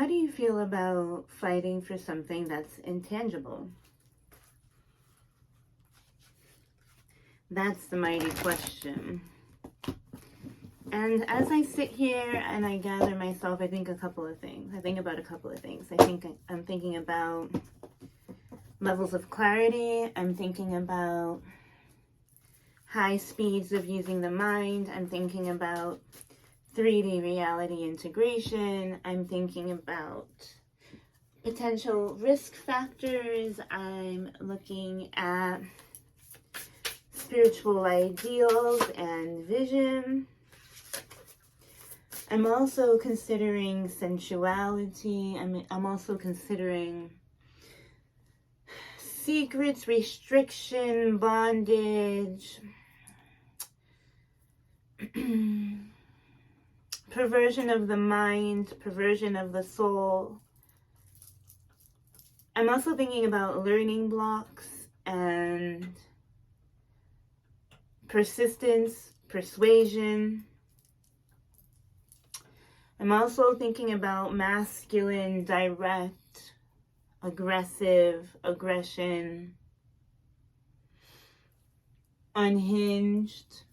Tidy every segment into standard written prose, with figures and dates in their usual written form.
How do you feel about fighting for something that's intangible? That's the mighty question. And as I sit here and I gather myself, I think a couple of things. I think about a couple of things. I'm thinking about levels of clarity. I'm thinking about high speeds of using the mind. I'm thinking about 3D reality integration. I'm thinking about potential risk factors. I'm looking at spiritual ideals and vision. I'm also considering sensuality. I'm also considering secrets, restriction, bondage, perversion of the mind, perversion of the soul. I'm also thinking about learning blocks and persistence, persuasion. I'm also thinking about masculine, direct, aggressive, aggression, unhinged.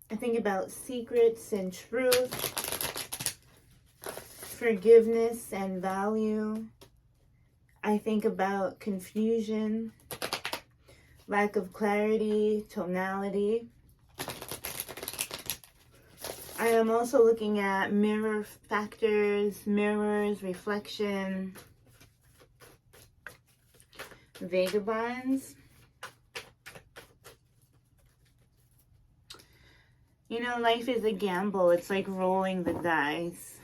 I think about secrets and truth, forgiveness and value. I think about confusion, lack of clarity, tonality. I am also looking at mirror factors, mirrors, reflection, vagabonds. You know, life is a gamble. It's like rolling the dice.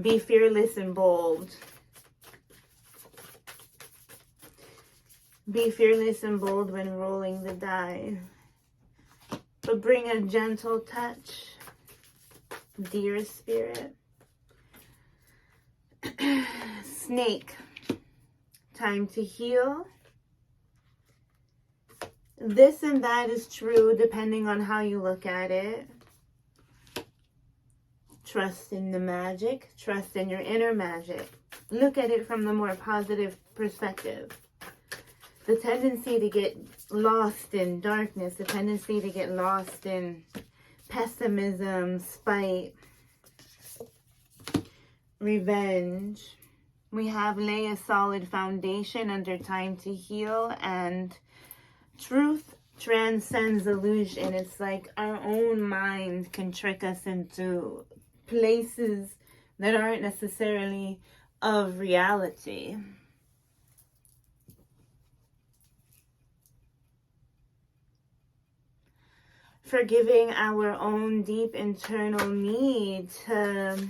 Be fearless and bold. Be fearless and bold when rolling the die. But bring a gentle touch, dear spirit. Snake. Time to heal. This and that is true depending on how you look at it. Trust in the magic. Trust in your inner magic. Look at it from the more positive perspective. The tendency to get lost in darkness, the tendency to get lost in pessimism, spite, revenge. We have lay a solid foundation under time to heal, and truth transcends illusion. It's like our own mind can trick us into places that aren't necessarily of reality. Forgiving our own deep internal need to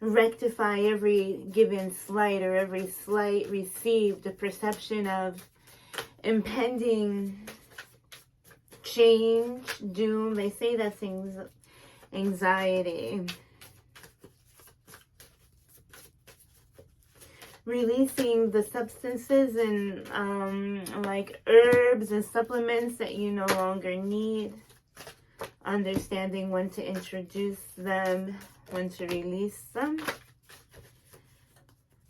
rectify every given slight or every slight received, a perception of impending change, doom. They say that's anxiety. Releasing the substances and like herbs and supplements that you no longer need. Understanding when to introduce them, when to release them.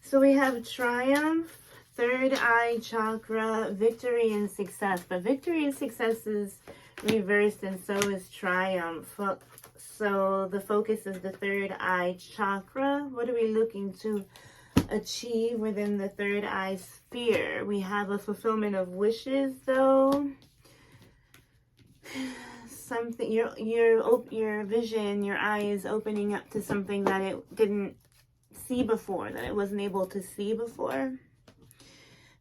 So we have triumph, third eye chakra, victory and success. But victory and success is reversed, and so is triumph. So the focus is the third eye chakra. What are we looking to achieve within the third eye sphere? We have a fulfillment of wishes, though. Something, your vision, your eye is opening up to something that it didn't see before, that it wasn't able to see before.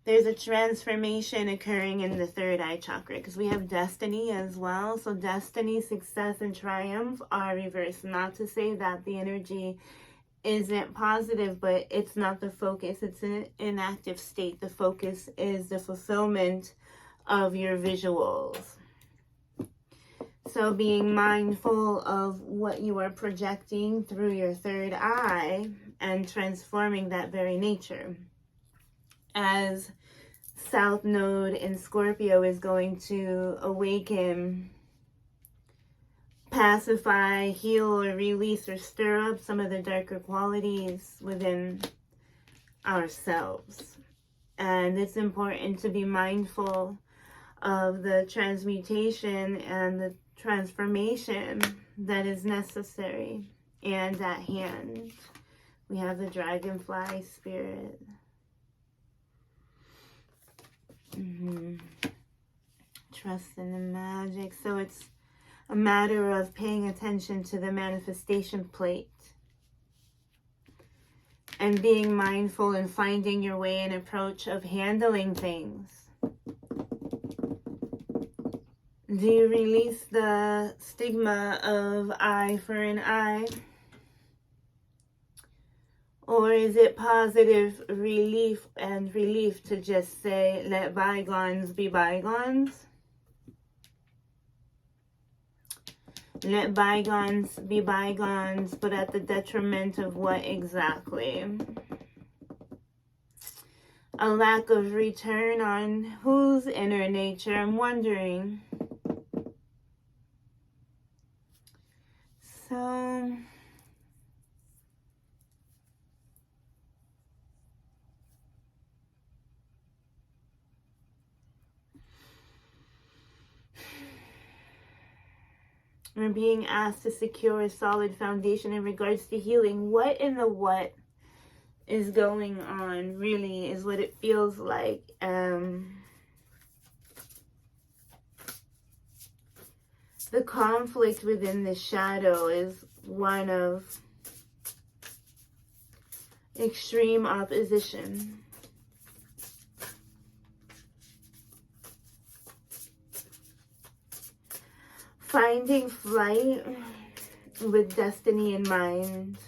there's a transformation occurring in the third eye chakra, because we have destiny as well. So destiny, success, and triumph are reversed. Not to say that the energy isn't positive, but it's not the focus. It's an inactive state. The focus is the fulfillment of your visuals. So being mindful of what you are projecting through your third eye and transforming that very nature. As South Node in Scorpio is going to awaken, pacify, heal, or release, or stir up some of the darker qualities within ourselves. And it's important to be mindful of the transmutation and the transformation that is necessary and at hand. We have the dragonfly spirit. Trust in the magic. So it's a matter of paying attention to the manifestation plate and being mindful and finding your way and approach of handling things. Do you release the stigma of eye for an eye? Or is it positive relief to just say, let bygones be bygones? Let bygones be bygones, but at the detriment of what exactly? A lack of return on whose inner nature? I'm wondering. So we're being asked to secure a solid foundation in regards to healing. What in the what is going on really is what it feels like. The conflict within the shadow is one of extreme opposition. Finding flight with destiny in mind.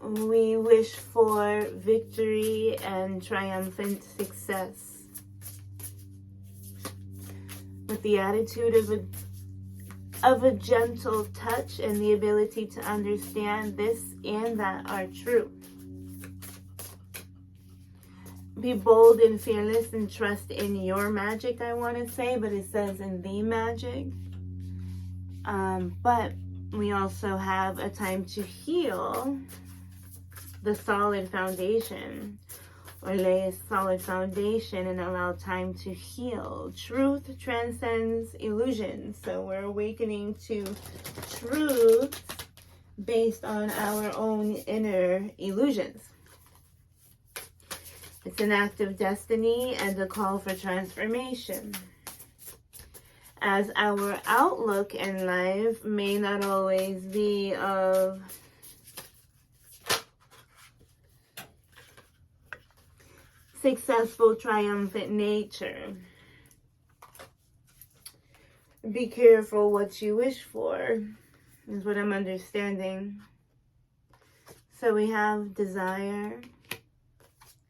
We wish for victory and triumphant success, with the attitude of a gentle touch and the ability to understand this and that are true. Be bold and fearless and trust in your magic, I want to say, but it says in the magic. But we also have a time to heal the solid foundation, or lay a solid foundation and allow time to heal. Truth transcends illusion. So we're awakening to truth based on our own inner illusions. It's an act of destiny and a call for transformation. As our outlook in life may not always be of successful, triumphant nature. Be careful what you wish for, is what I'm understanding. So we have desire,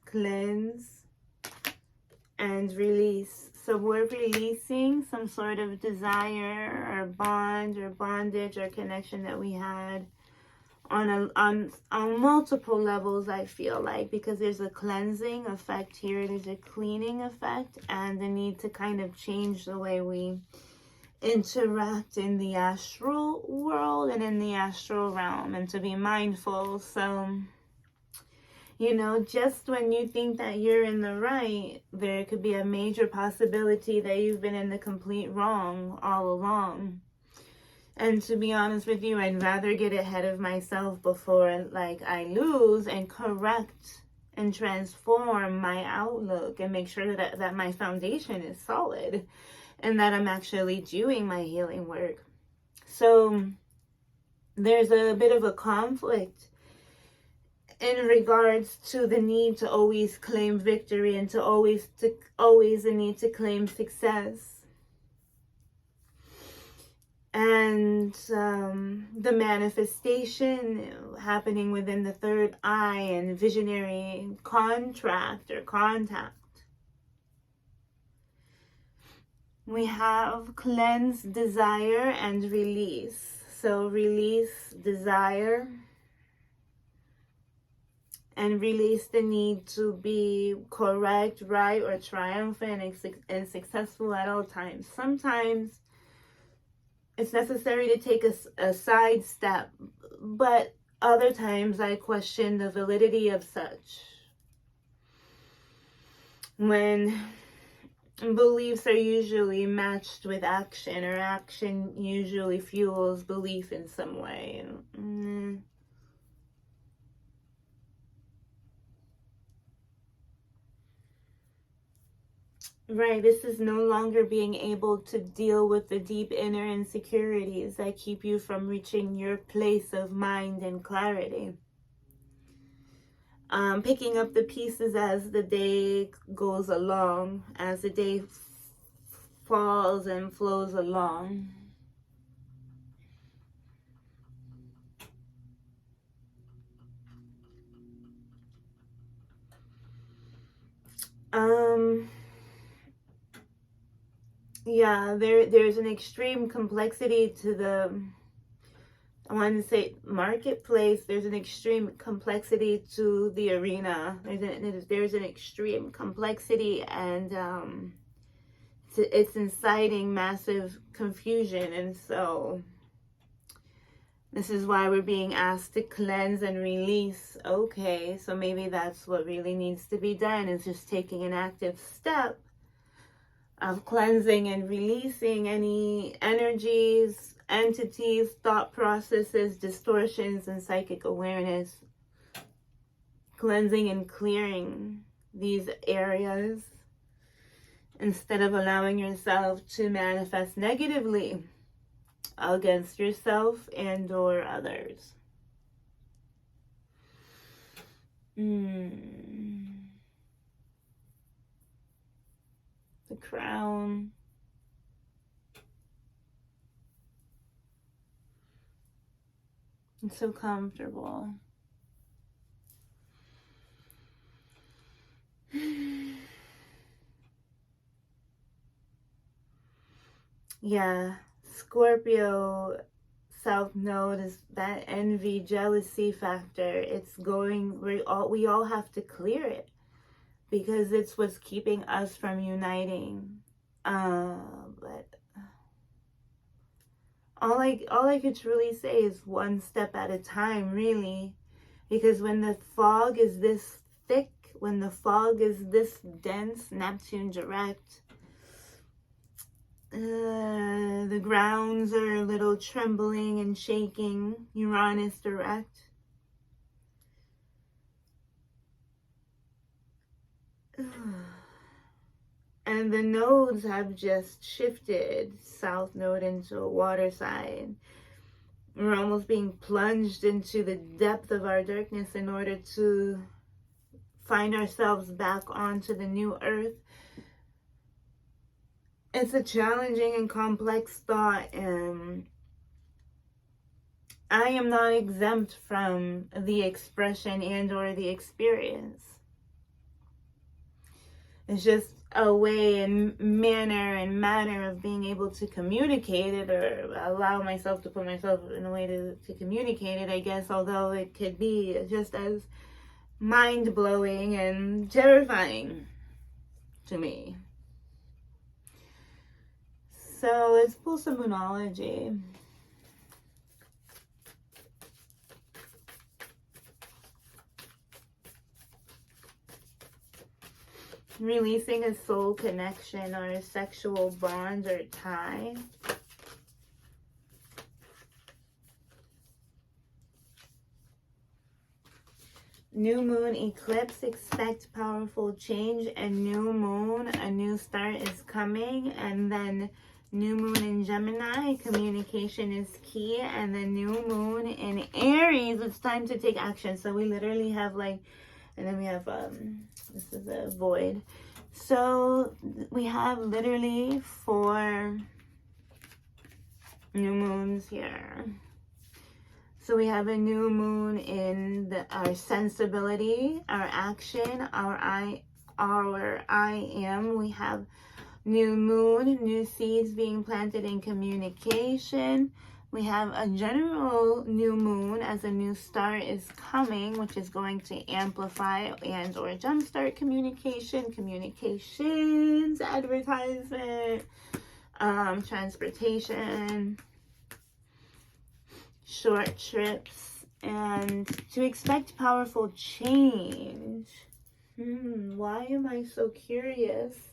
cleanse, and release. So we're releasing some sort of desire or bond or bondage or connection that we had on multiple levels, I feel like, because there's a cleansing effect here, there's a cleaning effect, and the need to kind of change the way we interact in the astral world and in the astral realm, and to be mindful. So, you know, just when you think that you're in the right, there could be a major possibility that you've been in the complete wrong all along. And to be honest with you, I'd rather get ahead of myself before like I lose, and correct and transform my outlook and make sure that my foundation is solid and that I'm actually doing my healing work. So there's a bit of a conflict in regards to the need to always claim victory and to always the need to claim success. And the manifestation happening within the third eye and visionary contract or contact. We have cleanse, desire, and release. So release desire and release the need to be correct, right, or triumphant and successful at all times. Sometimes it's necessary to take a side step, but other times I question the validity of such. When beliefs are usually matched with action, or action usually fuels belief in some way. Right, this is no longer being able to deal with the deep inner insecurities that keep you from reaching your place of mind and clarity. Picking up the pieces as the day goes along, as the day falls and flows along. Yeah, there's an extreme complexity to the, I want to say, marketplace. There's an extreme complexity to the arena. There's an extreme complexity, and it's inciting massive confusion. And so this is why we're being asked to cleanse and release. Okay, so maybe that's what really needs to be done, is just taking an active step of cleansing and releasing any energies, entities, thought processes, distortions, and psychic awareness. Cleansing and clearing these areas instead of allowing yourself to manifest negatively against yourself and or others. The crown. It's so comfortable. Yeah, Scorpio South Node is that envy, jealousy factor. It's going, we all have to clear it, because it's what's keeping us from uniting. But all I could truly say is one step at a time, really. Because when the fog is this thick, when the fog is this dense, Neptune direct, the grounds are a little trembling and shaking, Uranus direct. And the nodes have just shifted, South Node into a water sign. We're almost being plunged into the depth of our darkness in order to find ourselves back onto the new earth. It's a challenging and complex thought, and I am not exempt from the expression and or the experience. It's just a way and manner and manner of being able to communicate it, or allow myself to put myself in a way to communicate it, I guess, although it could be just as mind-blowing and terrifying to me. So let's pull some Moonology. Releasing a soul connection or a sexual bond or tie. New moon eclipse, expect powerful change. And new moon, a new start is coming. And then New moon in Gemini, communication is key. And the new moon in Aries, it's time to take action. So we literally have like, and then we have, this is a void. So we have literally 4 new moons here. So we have a new moon in our sensibility, our action, our I am. We have new moon, new seeds being planted in communication. We have a general new moon as a new start is coming, which is going to amplify and or jumpstart communications, advertisement, transportation, short trips, and to expect powerful change. Why am I so curious?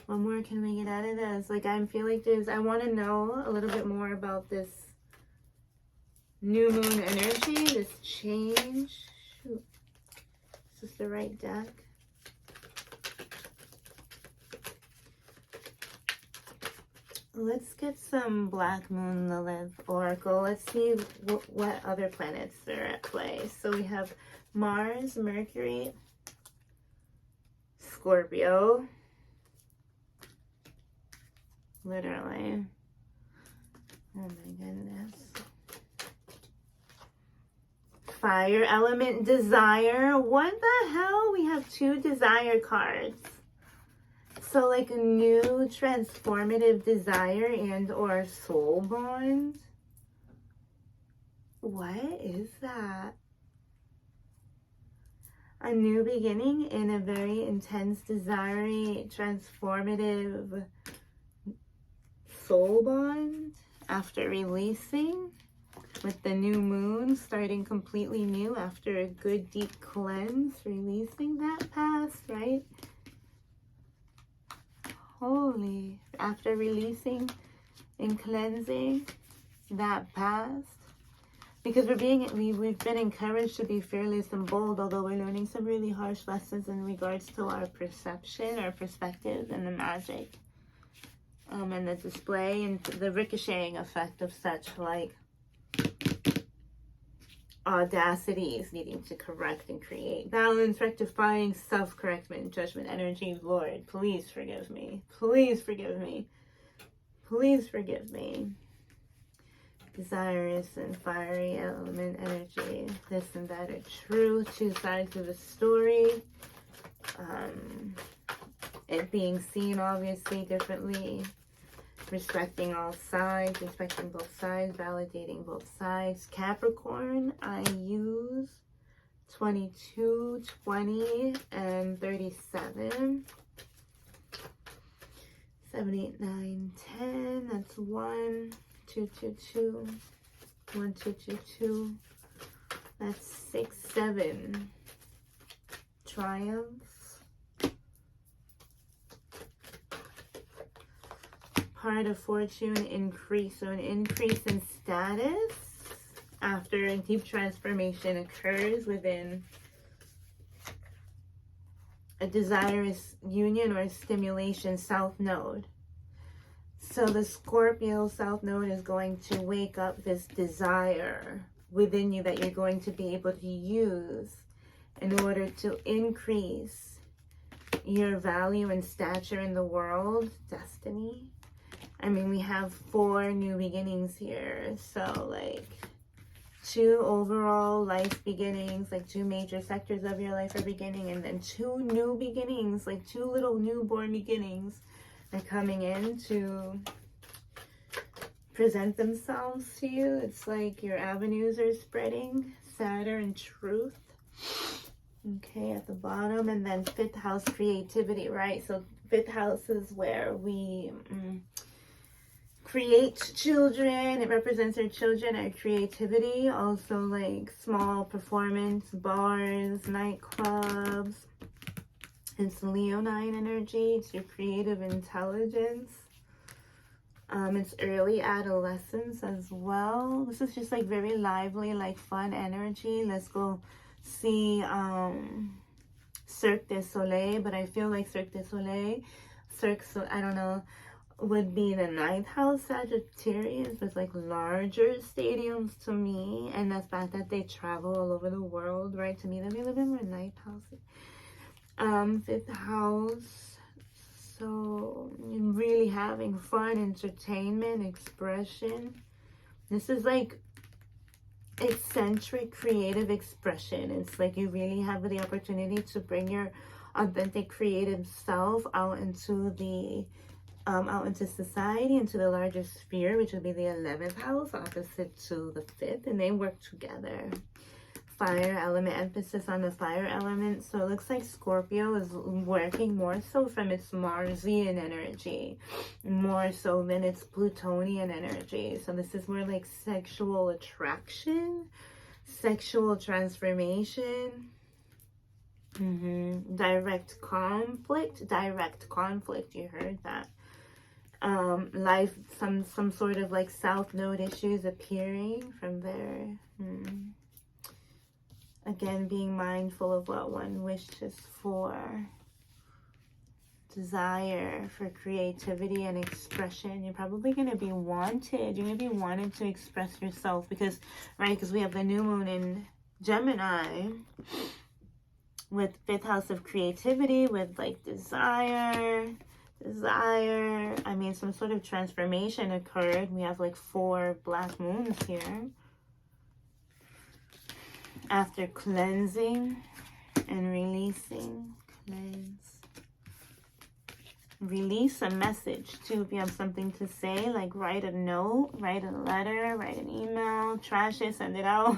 What more can we get out of this? Like, I feel like I want to know a little bit more about this new moon energy, this change. Shoot. Is this the right deck? Let's get some Black Moon Lilith Oracle. Let's see what other planets are at play. So we have Mars, Mercury, Scorpio. Literally. Oh my goodness. Fire element, desire. What the hell? We have 2 desire cards. So like a new transformative desire and or soul bond. What is that? A new beginning in a very intense, desiring, transformative soul bond after releasing with the new moon, starting completely new after a good deep cleanse, releasing that past, right? Holy, after releasing and cleansing that past, because we've been encouraged to be fearless and bold, although we're learning some really harsh lessons in regards to our perception, our perspective, and the magic, and the display and the ricocheting effect of such like audacities, needing to correct and create balance, rectifying, self-correctment, judgment energy. Lord, please forgive me. Please forgive me. Please forgive me. Desirous and fiery element energy. This and that are true. 2 sides of a story. It being seen obviously differently. Respecting all sides, respecting both sides, validating both sides. Capricorn, I use 22, 20, and 37. 7, 8, 9, 10. That's 1, 2, 2, 2. 1, 2, 2, 2. That's 6, 7. Triumph. Part of fortune, increase. So an increase in status after a deep transformation occurs within a desirous union or stimulation south node. So the Scorpio south node is going to wake up this desire within you that you're going to be able to use in order to increase your value and stature in the world, destiny. I mean, we have 4 new beginnings here. So like 2 overall life beginnings, like 2 major sectors of your life are beginning, and then 2 new beginnings, like 2 little newborn beginnings are coming in to present themselves to you. It's like your avenues are spreading, Saturn and truth. Okay, at the bottom. And then 5th house, creativity, right? So 5th house is where we create children. It represents our children, our creativity. Also like small performance, bars, nightclubs. It's Leonine energy. It's your creative intelligence. It's early adolescence as well. This is just like very lively, like fun energy. Let's go see Cirque du Soleil, but I feel like Cirque du Soleil, I don't know, would be the ninth house Sagittarius with like larger stadiums to me, and the fact that they travel all over the world, right? To me, that may live in my ninth house. Fifth house. So really having fun, entertainment, expression. This is like eccentric creative expression. It's like you really have the opportunity to bring your authentic creative self out into society, into the larger sphere, which would be the 11th house, opposite to the 5th, and they work together. Fire element, emphasis on the fire element. So it looks like Scorpio is working more so from its Marsian energy, more so than its Plutonian energy. So this is more like sexual attraction, sexual transformation, direct conflict, you heard that. Life, some sort of like South Node issues appearing from there. Again, being mindful of what one wishes for. Desire for creativity and expression. You're probably going to be wanted. You're going to be wanted to express yourself because, right, because we have the new moon in Gemini with 5th house of creativity, with like desire. I mean, some sort of transformation occurred. We have like 4 black moons here. After cleansing and releasing, release a message too. If you have something to say, like write a note, write a letter, write an email, trash it, send it out.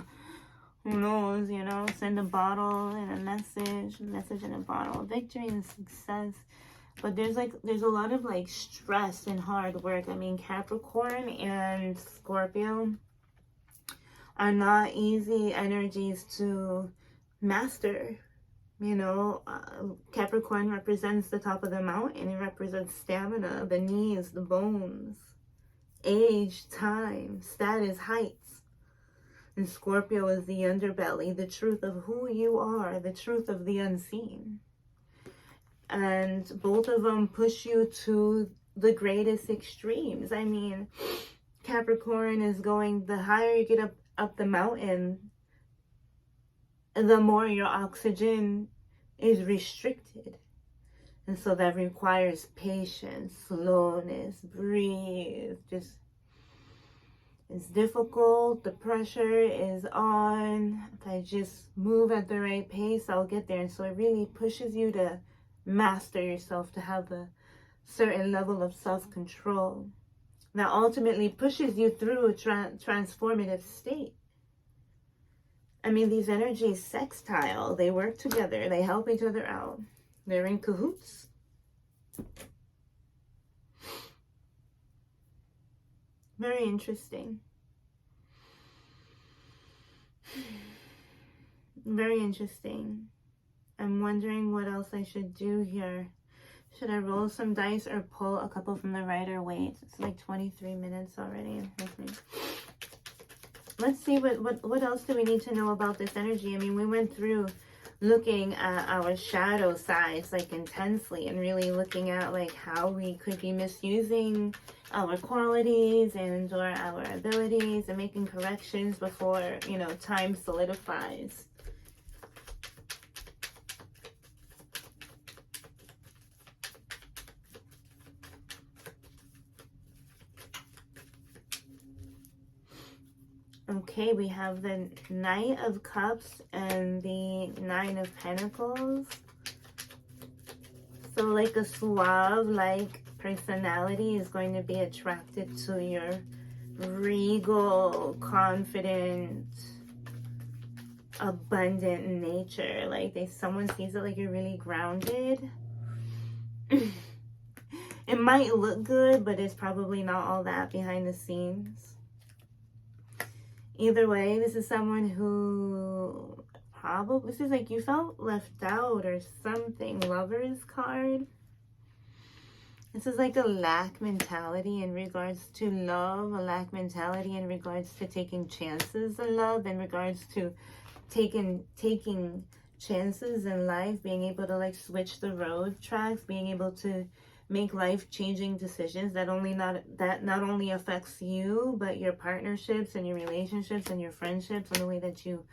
Who knows, you know, send a bottle and a message in a bottle, victory and success. But there's a lot of like stress and hard work. I mean, Capricorn and Scorpio are not easy energies to master. You know, Capricorn represents the top of the mountain. It represents stamina, the knees, the bones, age, time, status, heights. And Scorpio is the underbelly, the truth of who you are, the truth of the unseen. And both of them push you to the greatest extremes. I mean, Capricorn is going, the higher you get up the mountain, the more your oxygen is restricted. And so that requires patience, slowness, breathe. Just, it's difficult. The pressure is on. If I just move at the right pace, I'll get there. And so it really pushes you to master yourself, to have a certain level of self-control that ultimately pushes you through a transformative state. I mean, these energies sextile. They work together. They help each other out. They're in cahoots. Very interesting. Very interesting. I'm wondering what else I should do here. Should I roll some dice or pull a couple from the Rider-Waite? It's like 23 minutes already. Let's see what else do we need to know about this energy. I mean, we went through looking at our shadow sides like intensely, and really looking at like how we could be misusing our qualities and or our abilities, and making corrections before, you know, time solidifies. Okay, we have the Knight of Cups and the Nine of Pentacles. So like a suave-like personality is going to be attracted to your regal, confident, abundant nature. Like someone sees it like you're really grounded. It might look good, but it's probably not all that behind the scenes. Either way, this is someone who probably, this is like you felt left out or something. Lover's card. This is like a lack mentality in regards to love, a lack mentality in regards to taking chances in love, in regards to taking chances in life, being able to like switch the road tracks, being able to make life-changing decisions that not only affects you, but your partnerships and your relationships and your friendships and the way that you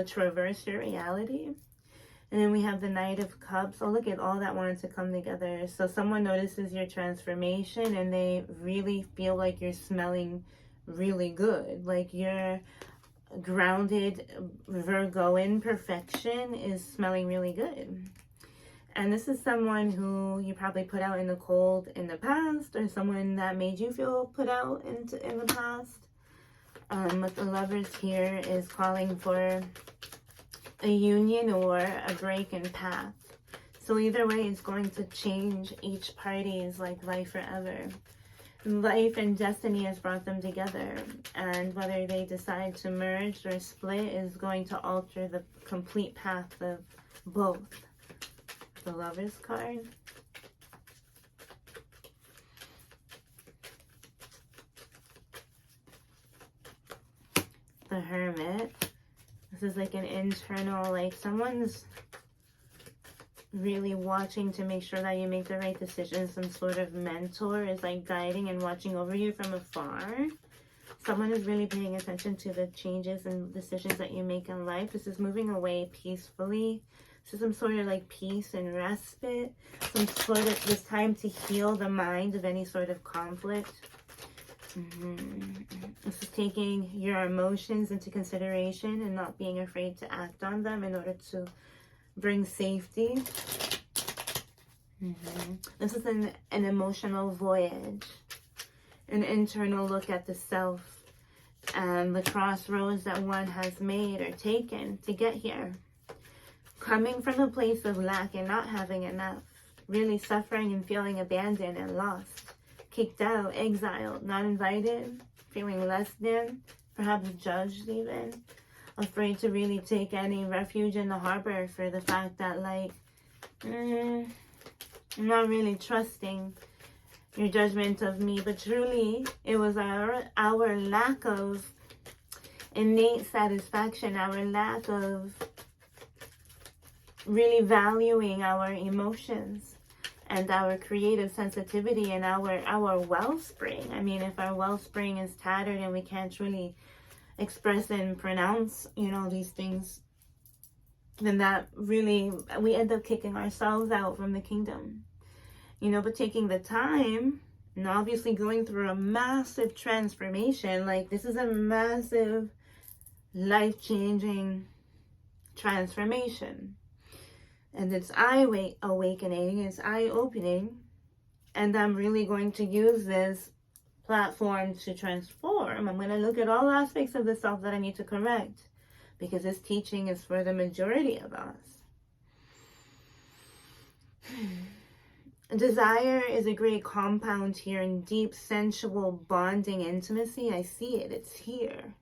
traverse your reality. And then we have the Knight of Cups. Oh, look at all that wanted to come together. So someone notices your transformation and they really feel like you're smelling really good. Like your grounded Virgoan perfection is smelling really good. And this is someone who you probably put out in the cold in the past, or someone that made you feel put out in the past. But the Lovers here is calling for a union or a break in path. So either way, it's going to change each party's like life forever. Life and destiny has brought them together, and whether they decide to merge or split is going to alter the complete path of both. The Lovers card. The Hermit. This is like an internal, like someone's really watching to make sure that you make the right decisions. Some sort of mentor is like guiding and watching over you from afar. Someone is really paying attention to the changes and decisions that you make in life. This is moving away peacefully. So some sort of like peace and respite. Some sort of this time to heal the mind of any sort of conflict. This is taking your emotions into consideration and not being afraid to act on them in order to bring safety. This is an emotional voyage. An internal look at the self and the crossroads that one has made or taken to get here. Coming from a place of lack and not having enough, really suffering and feeling abandoned and lost, kicked out, exiled, not invited, feeling less than, perhaps judged even, afraid to really take any refuge in the harbor for the fact that like, I'm not really trusting your judgment of me, but truly it was our lack of innate satisfaction, our lack of really valuing our emotions and our creative sensitivity and our wellspring. I mean, if our wellspring is tattered and we can't really express and pronounce, these things, then that really, we end up kicking ourselves out from the kingdom. But taking the time and obviously going through a massive transformation, like this is a massive life-changing transformation. And it's eye-awakening, it's eye-opening. And I'm really going to use this platform to transform. I'm going to look at all aspects of the self that I need to correct, because this teaching is for the majority of us. Desire is a great compound here in deep sensual bonding intimacy. I see it. It's here.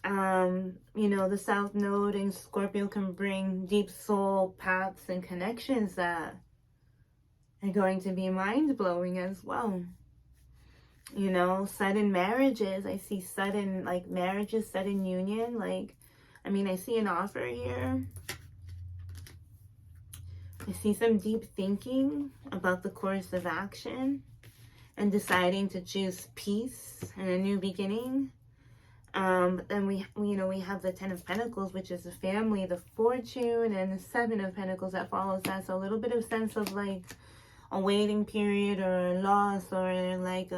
The South Node in Scorpio can bring deep soul paths and connections that are going to be mind-blowing as well. Sudden marriages. I see sudden, like, marriages, sudden union. Like, I see an offer here. I see some deep thinking about the course of action and deciding to choose peace and a new beginning. Then we have the 10 of Pentacles, which is the family, the fortune, and the 7 of Pentacles that follows that. So a little bit of sense of like a waiting period or loss, or like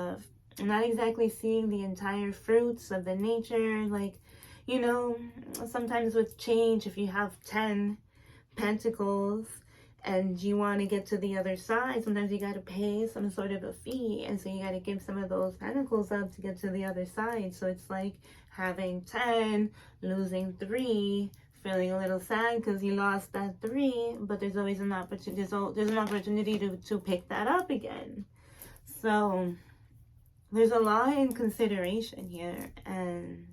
not exactly seeing the entire fruits of the nature. Like, sometimes with change, if you have 10 Pentacles and you want to get to the other side, sometimes you got to pay some sort of a fee. And so you got to give some of those Pentacles up to get to the other side. So it's like having 10, losing 3, feeling a little sad because you lost that 3, but there's always an opportunity. There's an opportunity to pick that up again. So there's a lot in consideration here, and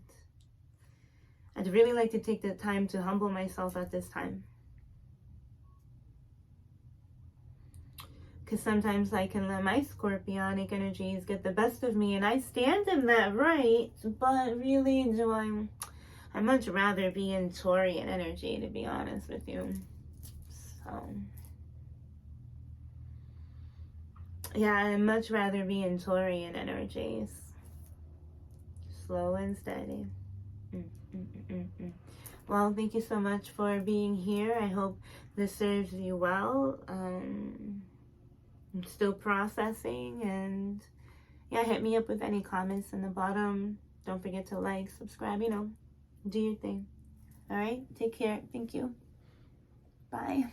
I'd really like to take the time to humble myself at this time. Because sometimes I can let my scorpionic energies get the best of me, and I stand in that right, but really, do I'd much rather be in Taurian energy, to be honest with you. So, yeah, I'd much rather be in Taurian energies. Slow and steady. Well, thank you so much for being here. I hope this serves you well. I'm still processing, and yeah, hit me up with any comments in the bottom. Don't forget to like, subscribe, do your thing. All right, take care. Thank you. Bye.